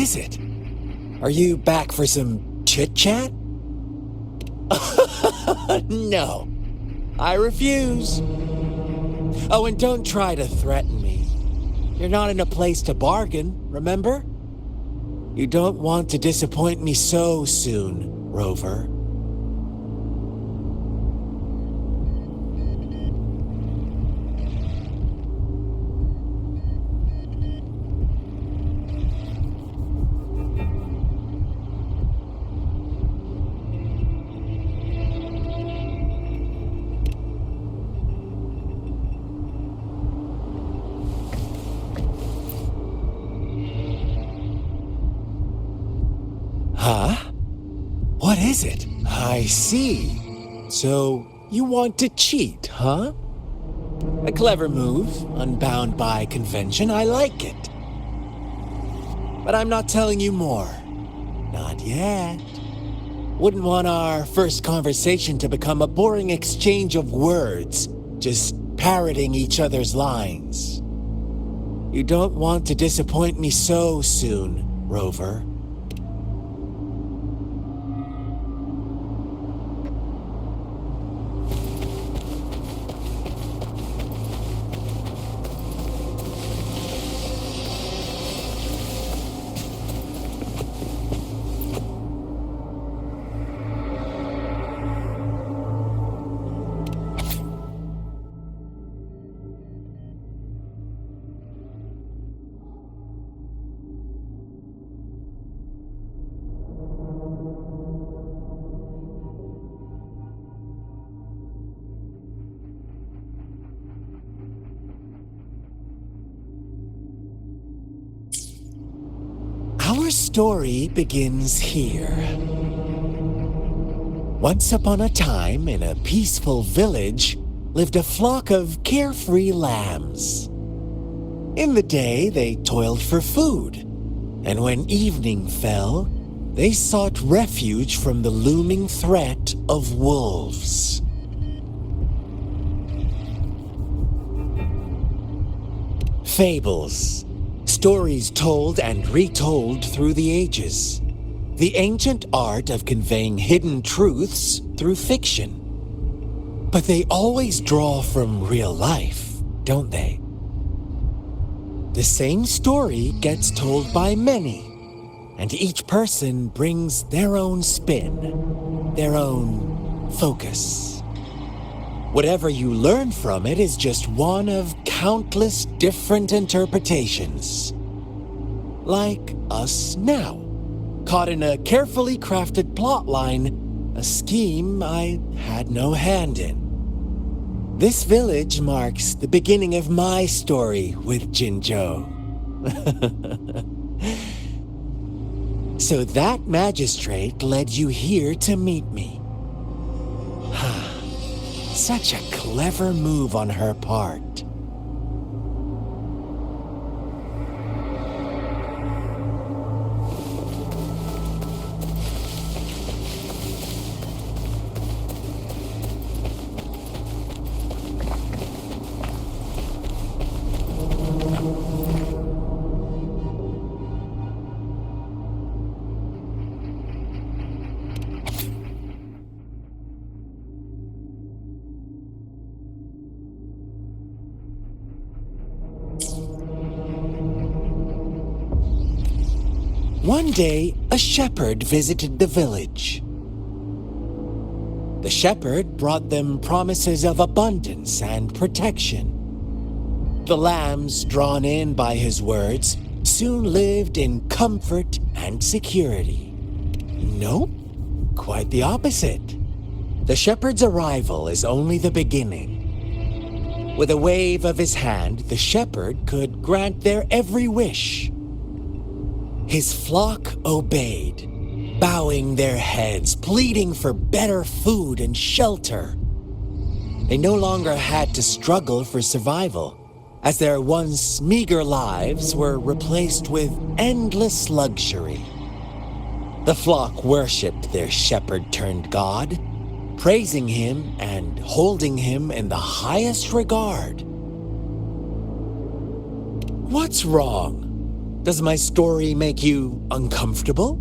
is it? Are you back for some chit-chat? No, I refuse. Oh, and don't try to threaten me. You're not in a place to bargain, remember? You don't want to disappoint me so soon, Rover. Huh? What is it? I see. So, you want to cheat, huh? A clever move, unbound by convention. I like it. But I'm not telling you more. Not yet. Wouldn't want our first conversation to become a boring exchange of words, just parroting each other's lines. You don't want to disappoint me so soon, Rover. Our story begins here. Once upon a time, in a peaceful village, lived a flock of carefree lambs. In the day, they toiled for food, and when evening fell, they sought refuge from the looming threat of wolves. Fables. Stories told and retold through the ages. The ancient art of conveying hidden truths through fiction. But they always draw from real life, don't they? The same story gets told by many, and each person brings their own spin, their own focus. Whatever you learn from it is just one of countless different interpretations. Like us now, caught in a carefully crafted plotline, a scheme I had no hand in. This village marks the beginning of my story with Jinzhou. So that magistrate led you here to meet me. Such a clever move on her part. One day, a shepherd visited the village. The shepherd brought them promises of abundance and protection. The lambs, drawn in by his words, soon lived in comfort and security. Nope, quite the opposite. The shepherd's arrival is only the beginning. With a wave of his hand, the shepherd could grant their every wish. His flock obeyed, bowing their heads, pleading for better food and shelter. They no longer had to struggle for survival, as their once meager lives were replaced with endless luxury. The flock worshipped their shepherd-turned-god, praising him and holding him in the highest regard. What's wrong? Does my story make you uncomfortable?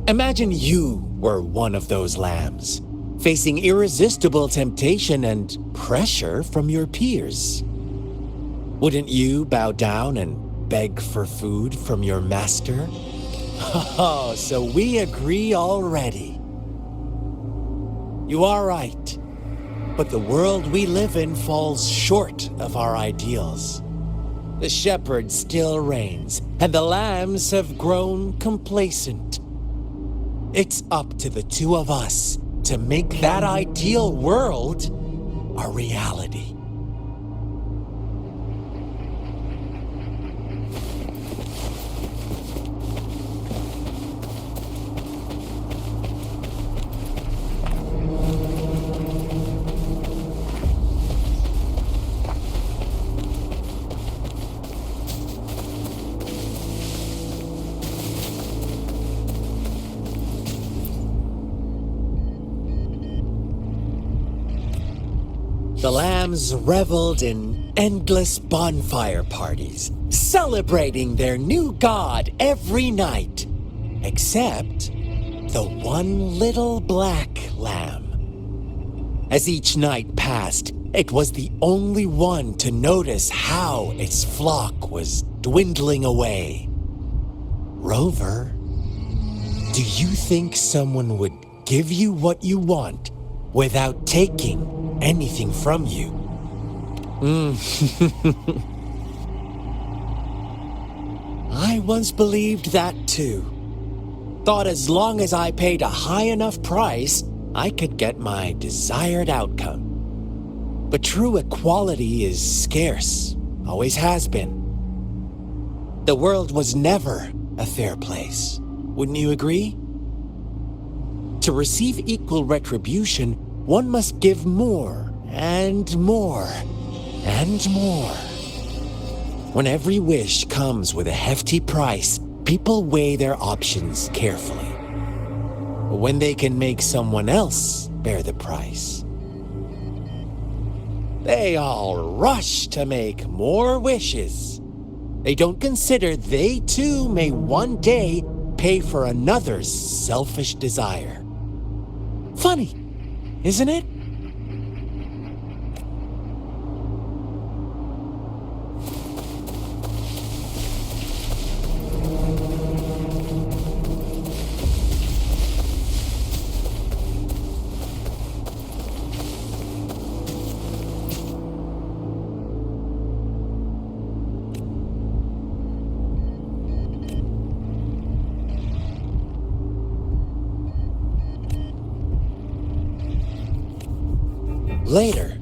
Imagine you were one of those lambs, facing irresistible temptation and pressure from your peers. Wouldn't you bow down and beg for food from your master? Oh, so we agree already. You are right, but the world we live in falls short of our ideals. The shepherd still reigns, and the lambs have grown complacent. It's up to the two of us to make that ideal world a reality. The lambs reveled in endless bonfire parties, celebrating their new god every night, except the one little black lamb. As each night passed, it was the only one to notice how its flock was dwindling away. Rover, do you think someone would give you what you want without taking anything from you? I once believed that too. Thought as long as I paid a high enough price, I could get my desired outcome. But true equality is scarce, always has been. The world was never a fair place, wouldn't you agree? To receive equal retribution, one must give more and more and more. When every wish comes with a hefty price, people weigh their options carefully. But when they can make someone else bear the price, they all rush to make more wishes. They don't consider they too may one day pay for another's selfish desire. Funny, isn't it? Later,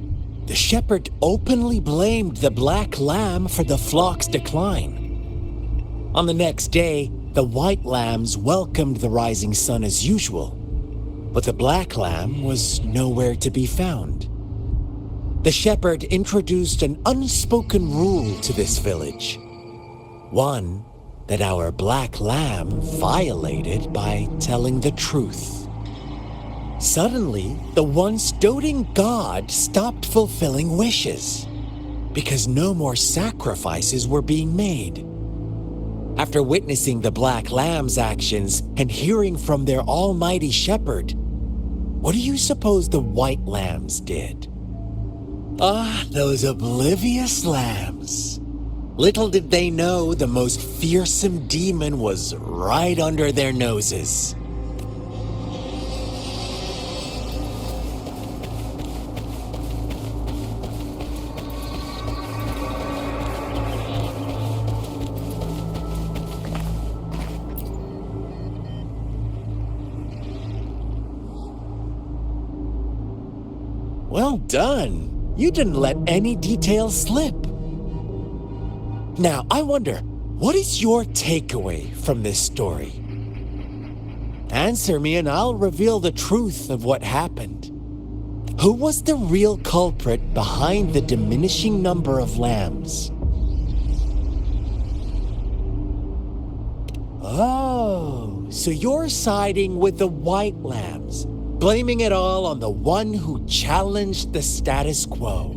the shepherd openly blamed the black lamb for the flock's decline. On the next day, the white lambs welcomed the rising sun as usual, but the black lamb was nowhere to be found. The shepherd introduced an unspoken rule to this village, one that our black lamb violated by telling the truth. Suddenly, the once doting god stopped fulfilling wishes because no more sacrifices were being made. After witnessing the black lamb's actions and hearing from their almighty shepherd, what do you suppose the white lambs did? Ah, those oblivious lambs. Little did they know the most fearsome demon was right under their noses. Well done. You didn't let any details slip. Now, I wonder, what is your takeaway from this story? Answer me and I'll reveal the truth of what happened. Who was the real culprit behind the diminishing number of lambs? Oh, so you're siding with the white lambs, blaming it all on the one who challenged the status quo.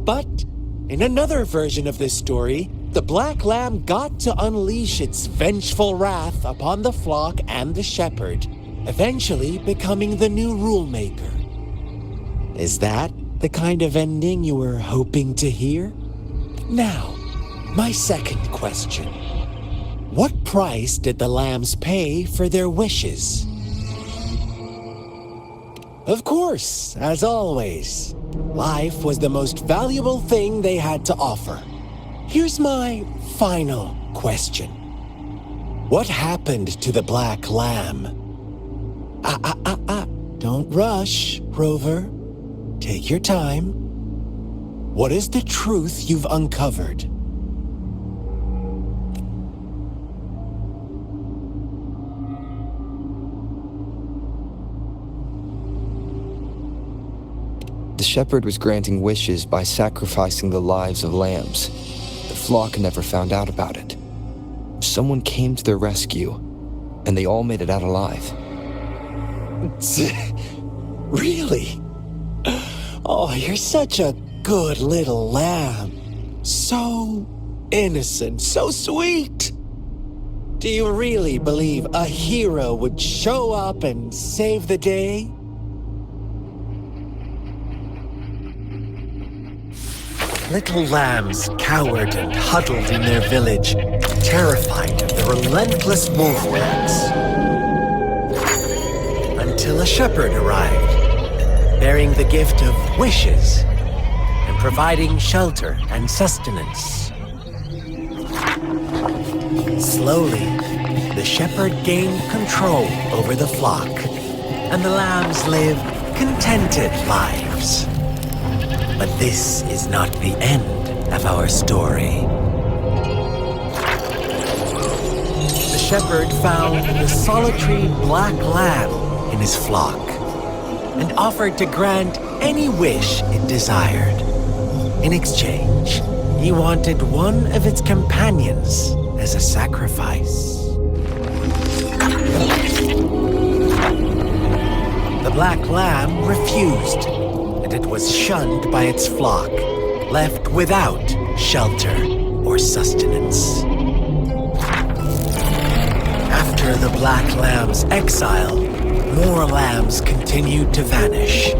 But In another version of this story, the Black Lamb got to unleash its vengeful wrath upon the flock and the shepherd, eventually becoming the new rule maker. Is that the kind of ending you were hoping to hear? Now, my second question. What price did the lambs pay for their wishes? Of course, as always, life was the most valuable thing they had to offer. Here's my final question. What happened to the Black Lamb? Don't rush, Rover. Take your time. What is the truth you've uncovered? The shepherd was granting wishes by sacrificing the lives of lambs. The flock never found out about it. Someone came to their rescue, and they all made it out alive. Really? Oh, you're such a good little lamb. So innocent, so sweet. Do you really believe a hero would show up and save the day? Little lambs cowered and huddled in their village, terrified of the relentless wolf packs. Until a shepherd arrived, bearing the gift of wishes and providing shelter and sustenance. Slowly, the shepherd gained control over the flock, and the lambs lived contented lives. But this is not the end of our story. The shepherd found the solitary black lamb in his flock and offered to grant any wish it desired. In exchange, he wanted one of its companions as a sacrifice. The black lamb refused, and it was shunned by its flock, left without shelter or sustenance. After the black lamb's exile, more lambs continued to vanish.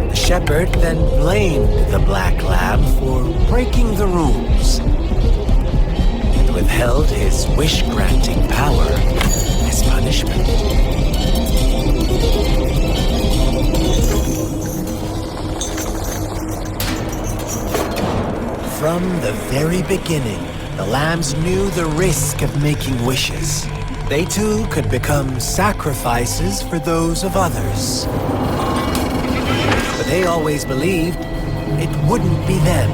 The shepherd then blamed the black lamb for breaking the rules and withheld his wish-granting power as punishment. From the very beginning, the lambs knew the risk of making wishes. They too could become sacrifices for those of others. But they always believed it wouldn't be them.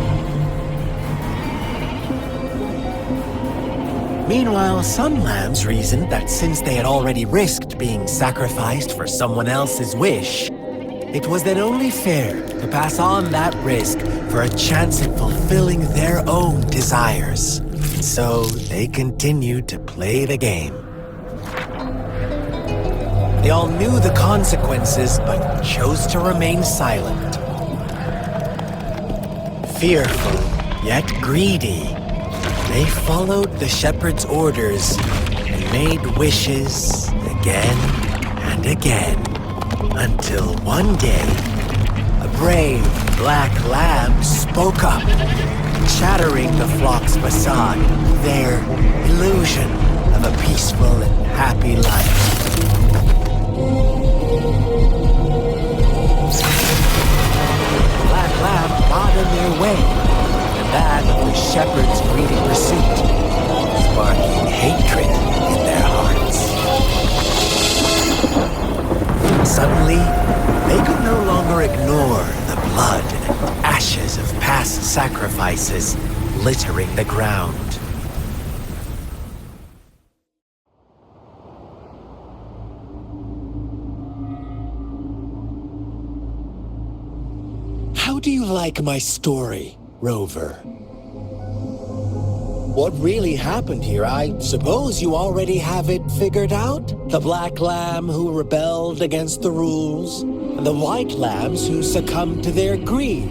Meanwhile, some lambs reasoned that since they had already risked being sacrificed for someone else's wish, it was then only fair to pass on that risk for a chance at fulfilling their own desires. And so they continued to play the game. They all knew the consequences, but chose to remain silent. Fearful, yet greedy, they followed the shepherd's orders and made wishes again and again, until one day, a brave black lamb spoke up, shattering the flock's facade, their illusion of a peaceful and happy life. The black lamb got in their way, and that of the shepherd's greedy pursuit, sparking hatred in their hearts. Suddenly, they could no longer ignore the blood and ashes of past sacrifices littering the ground. How do you like my story, Rover? What really happened here? I suppose you already have it figured out? The black lamb who rebelled against the rules, and the white lambs who succumbed to their greed.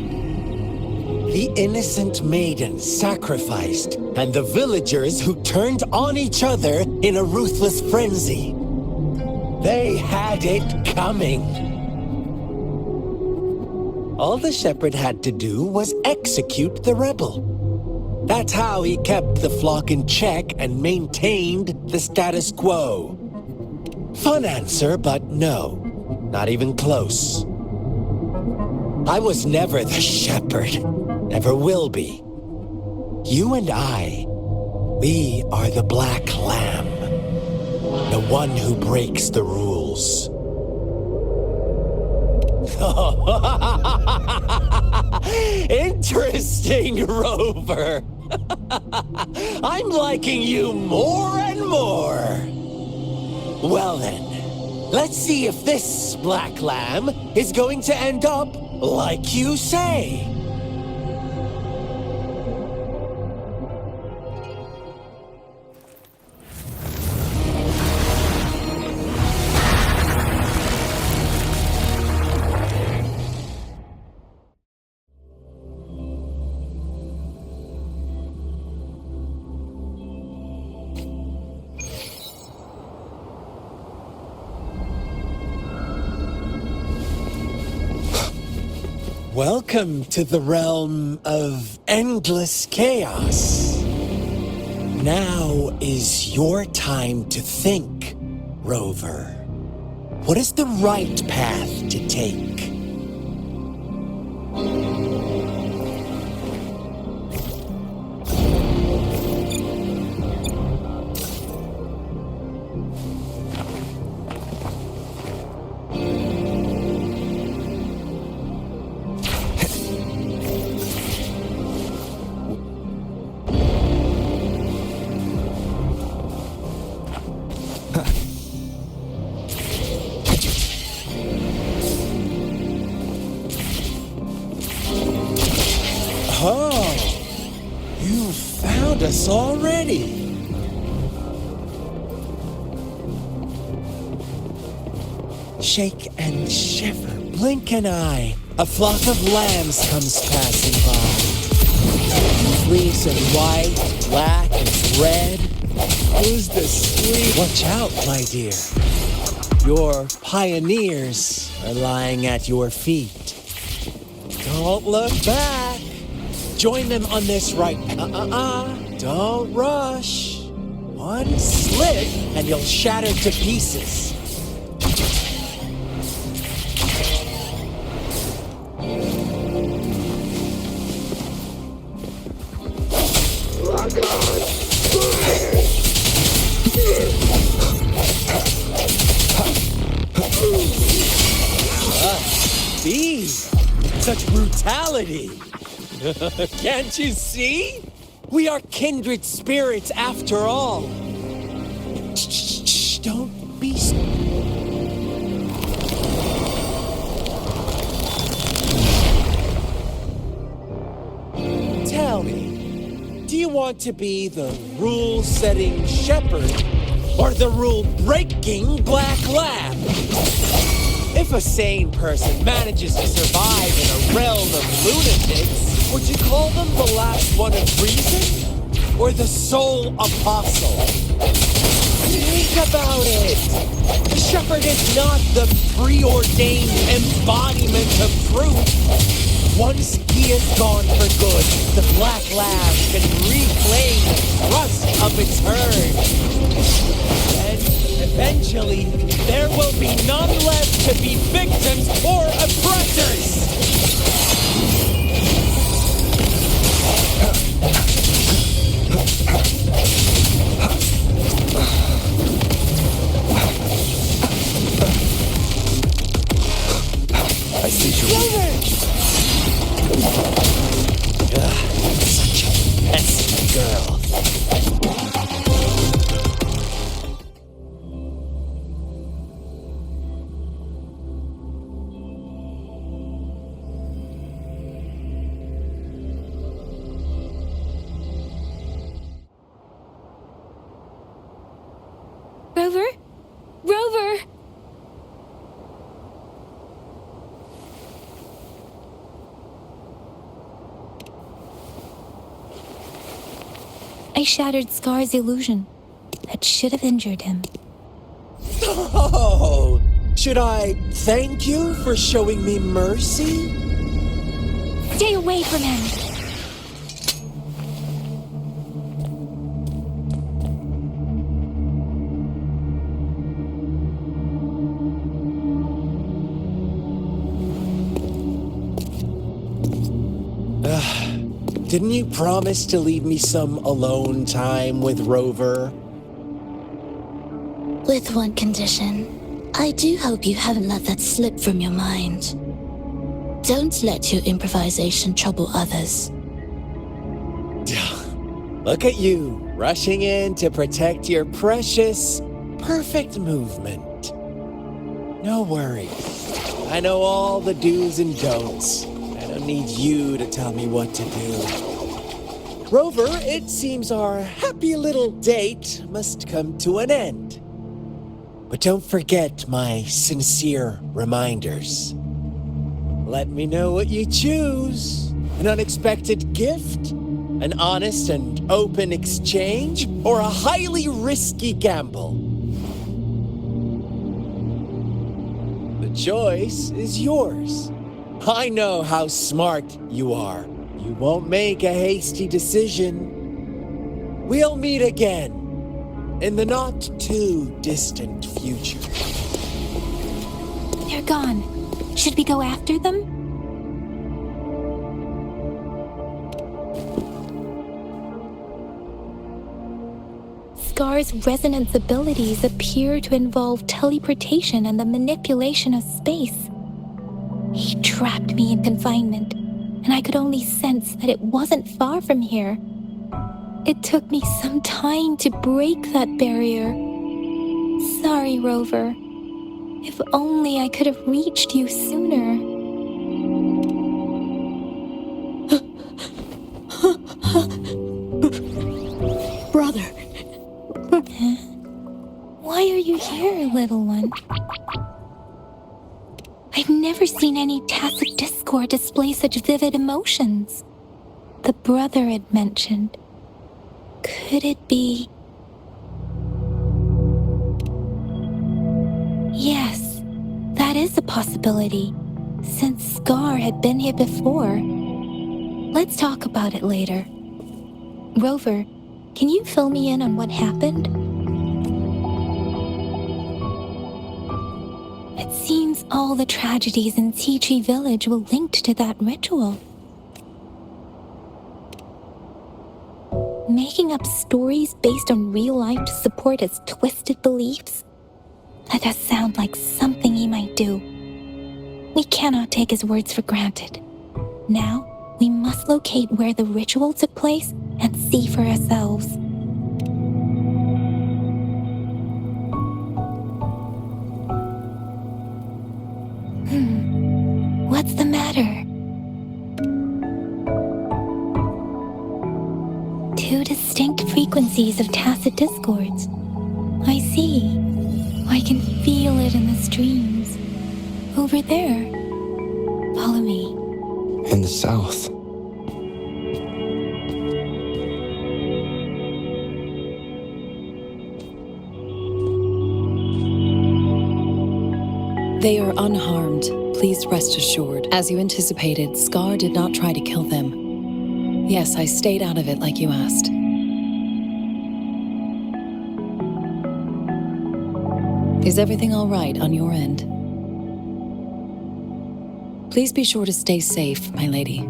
the innocent maiden sacrificed, and the villagers who turned on each other in a ruthless frenzy. They had it coming. All the shepherd had to do was execute the rebel. That's how he kept the flock in check and maintained the status quo. Fun answer, but no. Not even close. I was never the shepherd. Never will be. You and I, we are the Black Lamb. The one who breaks the rules. Interesting, Rover. I'm liking you more and more. Well then, let's see if this Black Lamb is going to end up like you say. Welcome to the realm of endless chaos. Now is your time to think, Rover. What is the right path to take? Oh, you found us already. Shake and shiver, blink an eye. A flock of lambs comes passing by. Fleece and white, black and red. Who's the sweet? Watch out, my dear. Your pioneers are lying at your feet. Don't look back. Join them on this right. Don't rush. One slip and you'll shatter to pieces. Speed. Such brutality. Can't you see? We are kindred spirits after all. Shh, don't be... Tell me, do you want to be the rule-setting shepherd or the rule-breaking Black Lamb? If a sane person manages to survive in a realm of lunatics, would you call them the last one of reason? Or the sole apostle? Think about it! The shepherd is not the preordained embodiment of truth. Once he is gone for good, the Black Lamb can reclaim the trust of its herd. And eventually, there will be none left to be victims or oppressors! I see you. Such a pesky girl. Rover? Rover! I shattered Scar's illusion. That should have injured him. Oh, should I thank you for showing me mercy? Stay away from him! Didn't you promise to leave me some alone time with Rover? With one condition. I do hope you haven't let that slip from your mind. Don't let your improvisation trouble others. Look at you, rushing in to protect your precious, perfect movement. No worries. I know all the do's and don'ts. I don't need you to tell me what to do. Rover, it seems our happy little date must come to an end. But don't forget my sincere reminders. Let me know what you choose. An unexpected gift? An honest and open exchange? Or a highly risky gamble? The choice is yours. I know how smart you are. You won't make a hasty decision. We'll meet again in the not-too-distant future. They're gone. Should we go after them? Scar's resonance abilities appear to involve teleportation and the manipulation of space. He trapped me in confinement, and I could only sense that it wasn't far from here. It took me some time to break that barrier. Sorry, Rover. If only I could have reached you sooner. Brother. Why are you here, little one? I've never seen any tacit discord display such vivid emotions. The brother had mentioned. Could it be? Yes, that is a possibility, since Scar had been here before. Let's talk about it later. Rover, can you fill me in on what happened? It seems all the tragedies in Txue village were linked to that ritual. Making up stories based on real life to support his twisted beliefs? That does sound like something he might do. We cannot take his words for granted. Now, we must locate where the ritual took place and see for ourselves. What's the matter? Two distinct frequencies of tacit discords. I see. I can feel it in the streams. Over there. Follow me. In the south. They are unharmed. Please rest assured. As you anticipated, Scar did not try to kill them. Yes, I stayed out of it like you asked. Is everything all right on your end? Please be sure to stay safe, my lady.